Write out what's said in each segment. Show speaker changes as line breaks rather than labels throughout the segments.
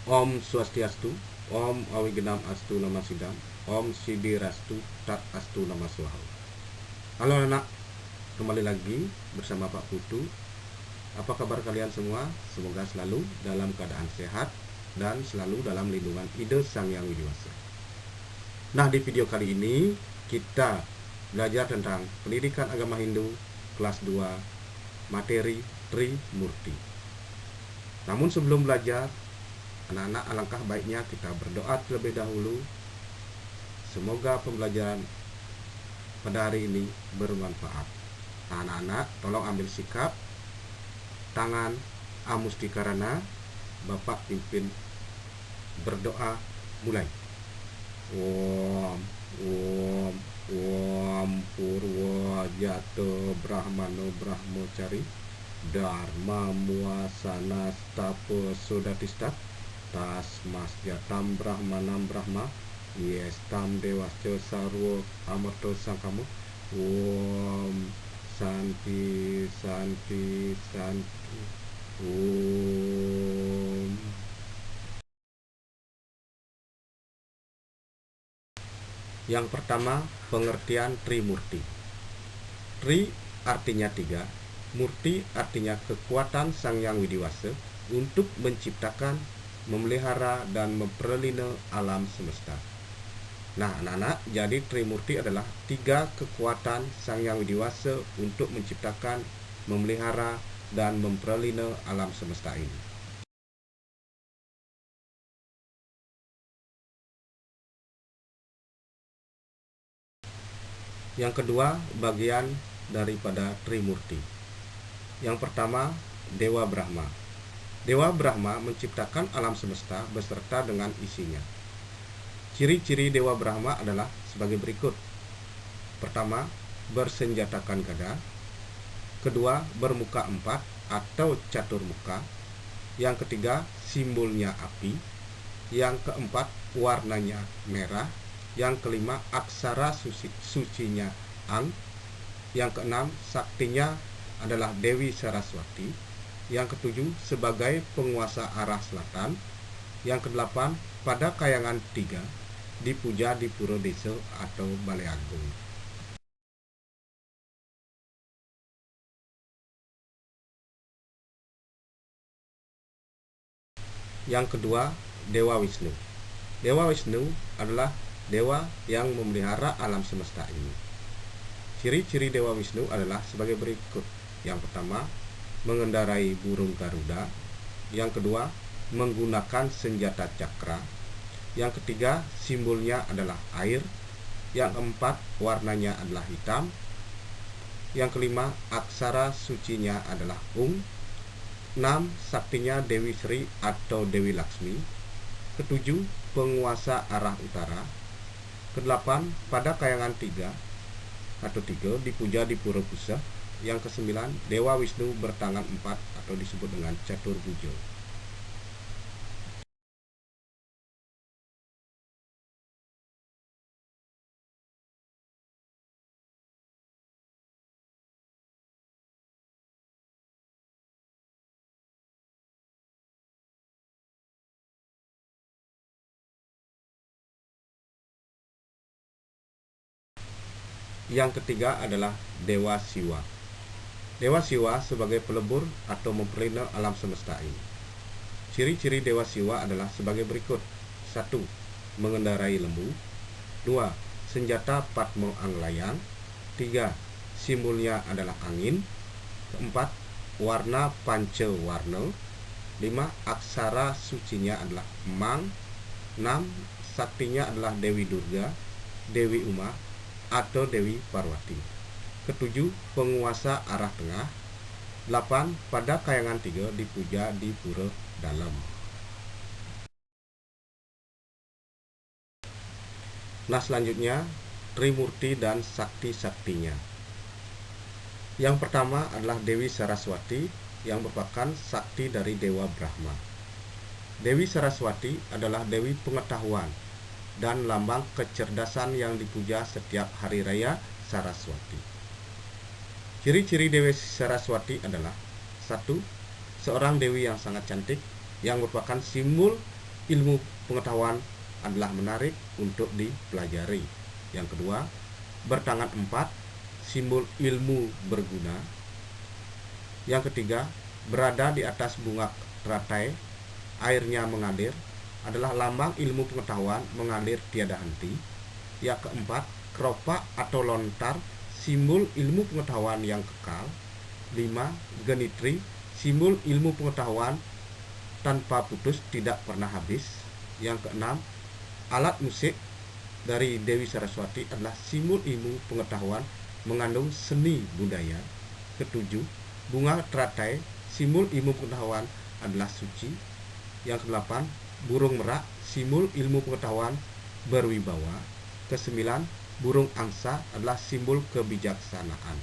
Om Swastiastu, Om Awigenam Astu Nama Sidam, Om Sidirastu Tat Astu Nama Swaha. Halo anak, kembali lagi bersama Pak Putu. Apa kabar kalian semua? Semoga selalu dalam keadaan sehat dan selalu dalam lindungan Ida Sang Yang Widi Wasa. Nah, di video kali ini kita belajar tentang pendidikan agama Hindu kelas 2 materi Trimurti. Namun sebelum belajar, anak-anak, alangkah baiknya kita berdoa terlebih dahulu. Semoga pembelajaran pada hari ini bermanfaat. Anak-anak, tolong ambil sikap, tangan amustikarana, Bapak pimpin berdoa, mulai. Om Purwa Jata Brahmano Brahmocari Dharma Muasana Stapa Sodatista Tasmas Jatam Brahmanam Brahma Yestam Dewasya Sarwa Amarto Sangkamo. Om Santi Santi Santi. Om. Yang pertama, pengertian Trimurti. Tri artinya 3, Murti artinya kekuatan Sang Yang Widi Wasa untuk menciptakan, memelihara, dan memperlina alam semesta. Nah, anak-anak, jadi Trimurti adalah 3 kekuatan Sang Yang Widi Wasa untuk menciptakan, memelihara, dan memperlina alam semesta ini. Yang kedua, bagian daripada Trimurti. Yang pertama, Dewa Brahma. Dewa Brahma menciptakan alam semesta beserta dengan isinya. Ciri-ciri Dewa Brahma adalah sebagai berikut. Pertama, bersenjatakan gada. Kedua, bermuka 4 atau catur muka. Yang ketiga, simbolnya api. Yang keempat, warnanya merah. Yang kelima, aksara sucinya Ang. Yang keenam, saktinya adalah Dewi Saraswati. Yang ketujuh, sebagai penguasa arah selatan. Yang kedelapan, pada kayangan 3, dipuja di Pura Desa atau Balai Agung. Yang kedua, Dewa Wisnu. Dewa Wisnu adalah dewa yang memelihara alam semesta ini. Ciri-ciri Dewa Wisnu adalah sebagai berikut. Yang pertama, mengendarai burung Garuda. Yang kedua, menggunakan senjata cakra. Yang ketiga, simbolnya adalah air. Yang keempat, warnanya adalah hitam. Yang kelima, aksara sucinya adalah Ung. 6, saktinya Dewi Sri atau Dewi Laksmi. Ketujuh, penguasa arah utara. Kedelapan, pada kayangan 3 atau 3 dipuja di Pura Pusah. Yang kesembilan, Dewa Wisnu bertangan 4 atau disebut dengan Catur Bujo. Yang ketiga adalah Dewa Siwa. Dewa Siwa sebagai pelebur atau memperlina alam semesta ini. Ciri-ciri Dewa Siwa adalah sebagai berikut. 1, mengendarai lembu. 2, senjata Padmo Anglayang. 3, simbolnya adalah angin. 4, warna panca warna. 5, aksara sucinya adalah Mang. 6, saktinya adalah Dewi Durga, Dewi Uma, atau Dewi Parwati. Ketujuh, penguasa arah tengah. 8, pada kayangan 3 dipuja di Pura Dalam. Nah, selanjutnya Trimurti dan sakti-saktinya. Yang pertama adalah Dewi Saraswati yang merupakan sakti dari Dewa Brahma. Dewi Saraswati adalah Dewi pengetahuan dan lambang kecerdasan yang dipuja setiap hari raya Saraswati. Ciri-ciri Dewi Saraswati adalah 1, seorang dewi yang sangat cantik yang merupakan simbol ilmu pengetahuan adalah menarik untuk dipelajari. Yang kedua, bertangan 4, simbol ilmu berguna. Yang ketiga, berada di atas bunga teratai, airnya mengalir, adalah lambang ilmu pengetahuan mengalir tiada henti. Yang keempat, keropak atau lontar, simbol ilmu pengetahuan yang kekal. 5. Genitri, simbol ilmu pengetahuan tanpa putus, tidak pernah habis. Yang keenam, alat musik dari Dewi Saraswati adalah simbol ilmu pengetahuan mengandung seni budaya. Ketujuh, bunga teratai, simbol ilmu pengetahuan adalah suci. Yang kedelapan, burung merak, simbol ilmu pengetahuan berwibawa. Kesembilan, burung angsa adalah simbol kebijaksanaan.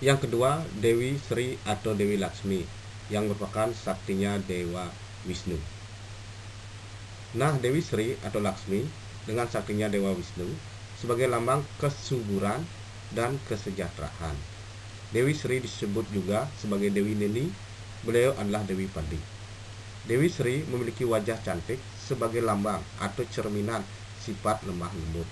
Yang kedua, Dewi Sri atau Dewi Laksmi, yang merupakan saktinya Dewa Wisnu. Nah, Dewi Sri atau Laksmi dengan saktinya Dewa Wisnu sebagai lambang kesuburan dan kesejahteraan. Dewi Sri disebut juga sebagai Dewi Neni, beliau adalah Dewi Padi. Dewi Sri memiliki wajah cantik sebagai lambang atau cerminan sifat lemah lembut.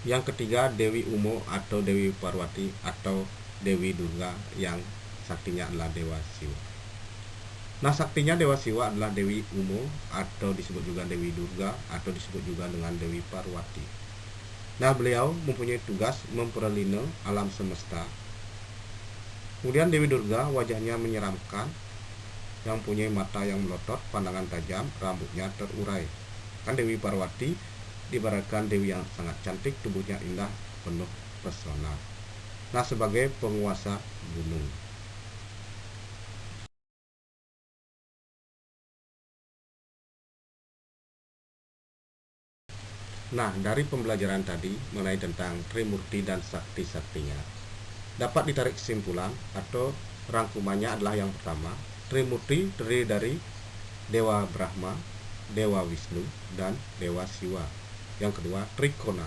Yang ketiga, Dewi Umo atau Dewi Parwati atau Dewi Durga, yang saktinya adalah Dewa Siwa. Nah, saktinya Dewa Siwa adalah Dewi Umo atau disebut juga Dewi Durga atau disebut juga dengan Dewi Parwati. Nah, beliau mempunyai tugas memperlindungi alam semesta. Kemudian Dewi Durga wajahnya menyeramkan, yang punya mata yang melotot, pandangan tajam, rambutnya terurai. Kan Dewi Parwati diibaratkan dewi yang sangat cantik, tubuhnya indah, penuh pesona. Nah, sebagai penguasa gunung. Nah, dari pembelajaran tadi mengenai tentang Trimurti dan sakti-saktinya, dapat ditarik kesimpulan atau rangkumannya adalah yang pertama, Trimurti terdiri dari Dewa Brahma, Dewa Wisnu, dan Dewa Siwa. Yang kedua, Trikona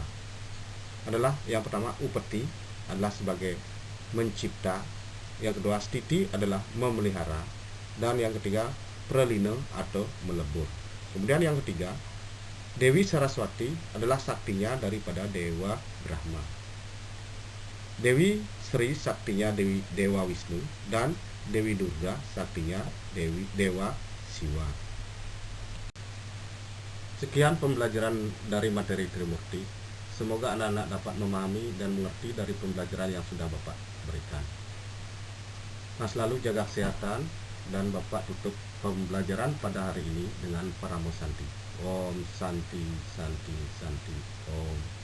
adalah yang pertama Upeti adalah sebagai mencipta, yang kedua Stiti adalah memelihara, dan yang ketiga Pralina atau melebur. Kemudian yang ketiga, Dewi Saraswati adalah saktinya daripada Dewa Brahma. Dewi Sri saktinya Dewa Wisnu, dan Dewi Durga saktinya Dewa Siwa. Sekian pembelajaran dari materi Trimurti. Semoga anak-anak dapat memahami dan mengerti dari pembelajaran yang sudah Bapak berikan. Nah, selalu jaga kesehatan, dan Bapak tutup pembelajaran pada hari ini dengan Paramo Santi. Om Santi Santi Santi Om.